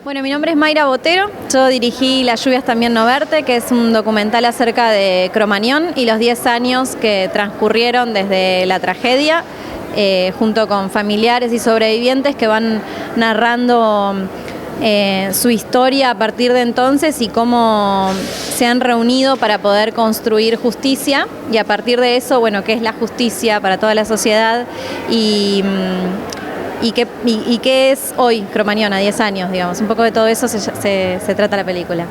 Bueno, mi nombre es Mayra Botero, yo dirigí Las lluvias también no verte, que es un documental acerca de Cromañón y los 10 años que transcurrieron desde la tragedia, junto con familiares y sobrevivientes que van narrando su historia a partir de entonces y cómo se han reunido para poder construir justicia, y a partir de eso, bueno, qué es la justicia para toda la sociedad y qué es hoy Cromañón a 10 años, digamos. Un poco de todo eso se trata la película.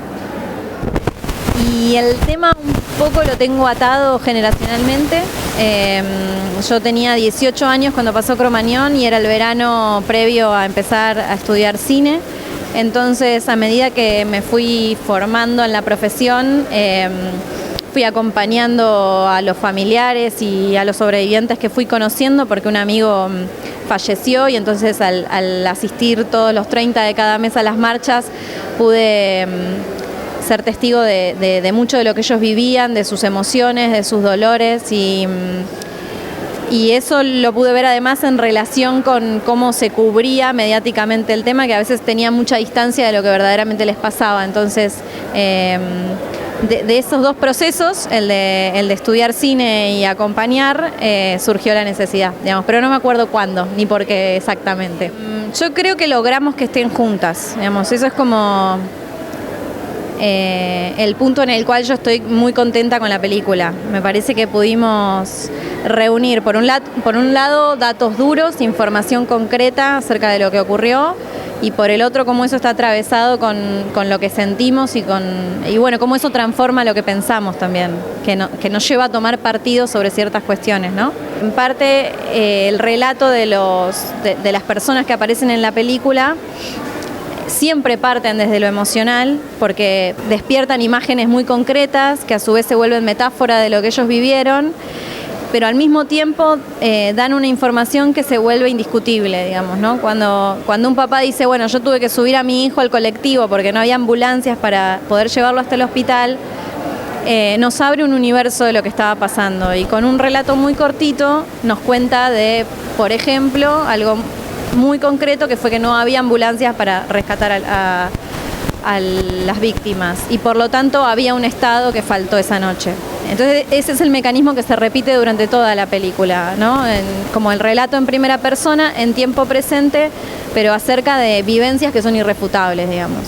Y el tema un poco lo tengo atado generacionalmente. Yo tenía 18 años cuando pasó Cromañón y era el verano previo a empezar a estudiar cine. Entonces, a medida que me fui formando en la profesión, fui acompañando a los familiares y a los sobrevivientes que fui conociendo, porque un amigo falleció, y entonces al asistir todos los 30 de cada mes a las marchas pude ser testigo de mucho de lo que ellos vivían, de sus emociones, de sus dolores, y eso lo pude ver además en relación con cómo se cubría mediáticamente el tema, que a veces tenía mucha distancia de lo que verdaderamente les pasaba. Entonces, de esos dos procesos, el de estudiar cine y acompañar, surgió la necesidad, digamos, pero no me acuerdo cuándo ni por qué exactamente. Yo creo que logramos que estén juntas, digamos, eso es como el punto en el cual yo estoy muy contenta con la película. Me parece que pudimos reunir, por un lado, datos duros, información concreta acerca de lo que ocurrió, y por el otro, cómo eso está atravesado con lo que sentimos y bueno, cómo eso transforma lo que pensamos también, que nos lleva a tomar partido sobre ciertas cuestiones, ¿no? En parte, el relato de las personas que aparecen en la película siempre parten desde lo emocional, porque despiertan imágenes muy concretas que a su vez se vuelven metáfora de lo que ellos vivieron, pero al mismo tiempo dan una información que se vuelve indiscutible, digamos, ¿no? Cuando un papá dice, bueno, yo tuve que subir a mi hijo al colectivo porque no había ambulancias para poder llevarlo hasta el hospital, nos abre un universo de lo que estaba pasando, y con un relato muy cortito nos cuenta de, por ejemplo, algo muy concreto, que fue que no había ambulancias para rescatar a las víctimas, y por lo tanto había un Estado que faltó esa noche. Entonces ese es el mecanismo que se repite durante toda la película, ¿no? Como el relato en primera persona, en tiempo presente, pero acerca de vivencias que son irrefutables, digamos.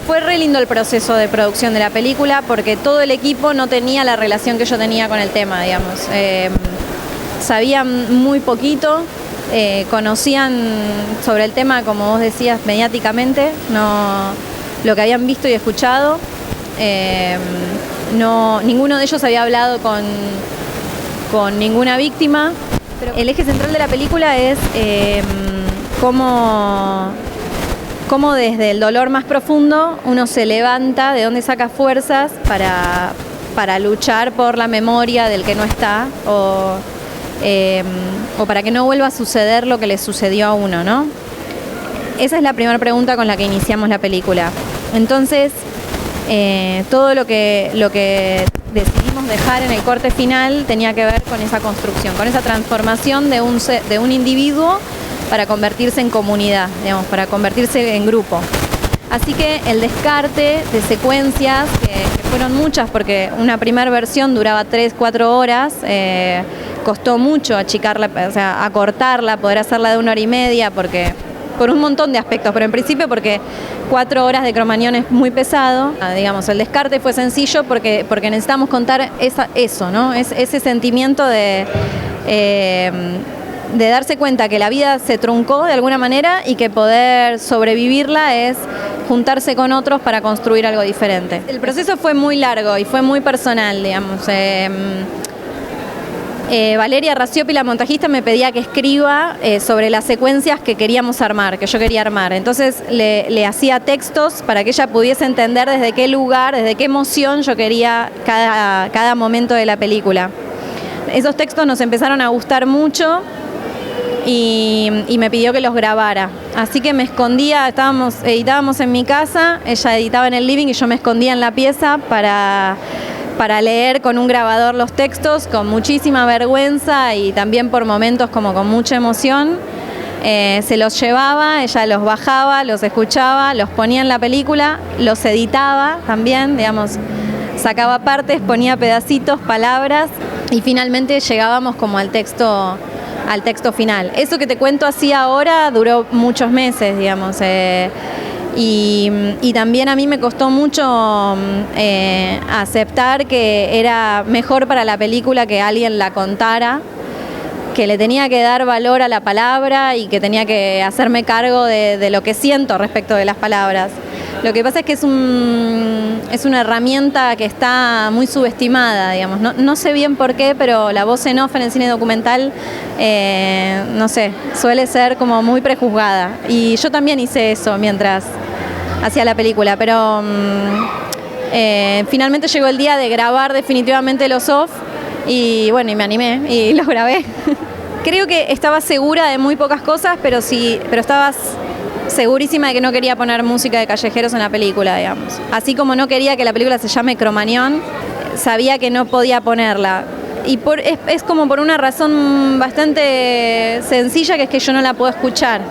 Fue re lindo el proceso de producción de la película, porque todo el equipo no tenía la relación que yo tenía con el tema, digamos. Sabían muy poquito, conocían sobre el tema, como vos decías, mediáticamente, no lo que habían visto y escuchado. Ninguno de ellos había hablado con ninguna víctima, pero el eje central de la película es cómo desde el dolor más profundo uno se levanta, de dónde saca fuerzas para luchar por la memoria del que no está, o para que no vuelva a suceder lo que le sucedió a uno, ¿no? Esa es la primera pregunta con la que iniciamos la película. Entonces, todo lo que decidimos dejar en el corte final tenía que ver con esa construcción, con esa transformación de un individuo para convertirse en comunidad, digamos, para convertirse en grupo. Así que el descarte de secuencias, que fueron muchas, porque una primera versión duraba 3-4 horas, costó mucho achicarla, o sea, acortarla, poder hacerla de 1 hora y media, por un montón de aspectos, pero en principio porque 4 horas de Cromañón es muy pesado. Digamos, el descarte fue sencillo porque necesitamos contar eso, ¿no? Ese sentimiento de darse cuenta que la vida se truncó de alguna manera y que poder sobrevivirla es juntarse con otros para construir algo diferente. El proceso fue muy largo y fue muy personal, digamos. Valeria Raciopi, la montajista, me pedía que escriba sobre las secuencias que queríamos armar, que yo quería armar. Entonces le hacía textos para que ella pudiese entender desde qué lugar, desde qué emoción yo quería cada momento de la película. Esos textos nos empezaron a gustar mucho y me pidió que los grabara. Así que me escondía, editábamos en mi casa, ella editaba en el living y yo me escondía en la pieza para leer con un grabador los textos, con muchísima vergüenza y también por momentos como con mucha emoción. se los llevaba, ella los bajaba, los escuchaba, los ponía en la película, los editaba también, digamos, sacaba partes, ponía pedacitos, palabras y finalmente llegábamos como al texto final. Eso que te cuento así ahora duró muchos meses, digamos, y también a mí me costó mucho aceptar que era mejor para la película que alguien la contara, que le tenía que dar valor a la palabra y que tenía que hacerme cargo de lo que siento respecto de las palabras. Lo que pasa es que es una herramienta que está muy subestimada, digamos. No sé bien por qué, pero la voz en off en el cine documental, no sé, suele ser como muy prejuzgada. Y yo también hice eso mientras hacía la película, pero finalmente llegó el día de grabar definitivamente los off y bueno, y me animé y lo grabé. Creo que estaba segura de muy pocas cosas, pero estaba segurísima de que no quería poner música de callejeros en la película, digamos. Así como no quería que la película se llame Cromañón, sabía que no podía ponerla. Y es como por una razón bastante sencilla, que es que yo no la puedo escuchar.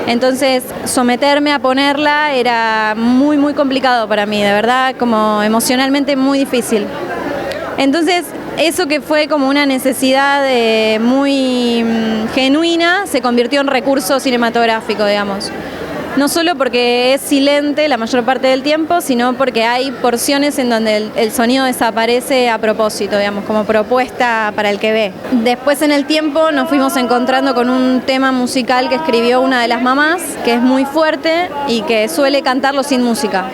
Entonces, someterme a ponerla era muy, muy complicado para mí, de verdad, como emocionalmente muy difícil. Entonces, eso que fue como una necesidad muy genuina, se convirtió en recurso cinematográfico, digamos. No solo porque es silente la mayor parte del tiempo, sino porque hay porciones en donde el sonido desaparece a propósito, digamos, como propuesta para el que ve. Después en el tiempo nos fuimos encontrando con un tema musical que escribió una de las mamás, que es muy fuerte y que suele cantarlo sin música.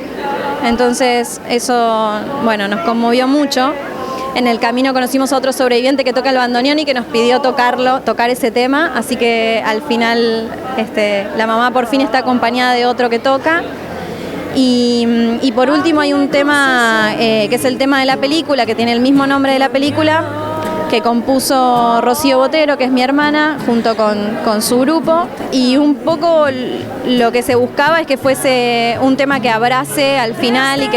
Entonces eso, bueno, nos conmovió mucho. En el camino conocimos a otro sobreviviente que toca el bandoneón y que nos pidió tocar ese tema, así que al final la mamá por fin está acompañada de otro que toca. Y por último hay un tema que es el tema de la película, que tiene el mismo nombre de la película, que compuso Rocío Botero, que es mi hermana, junto con su grupo, y un poco lo que se buscaba es que fuese un tema que abrace al final y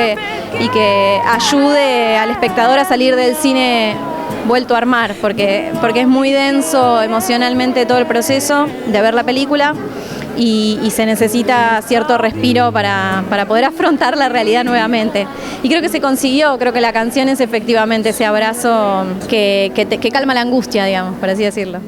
que ayude al espectador a salir del cine vuelto a armar, porque es muy denso emocionalmente todo el proceso de ver la película y se necesita cierto respiro para poder afrontar la realidad nuevamente. Y creo que se consiguió, creo que la canción es efectivamente ese abrazo que calma la angustia, digamos, por así decirlo.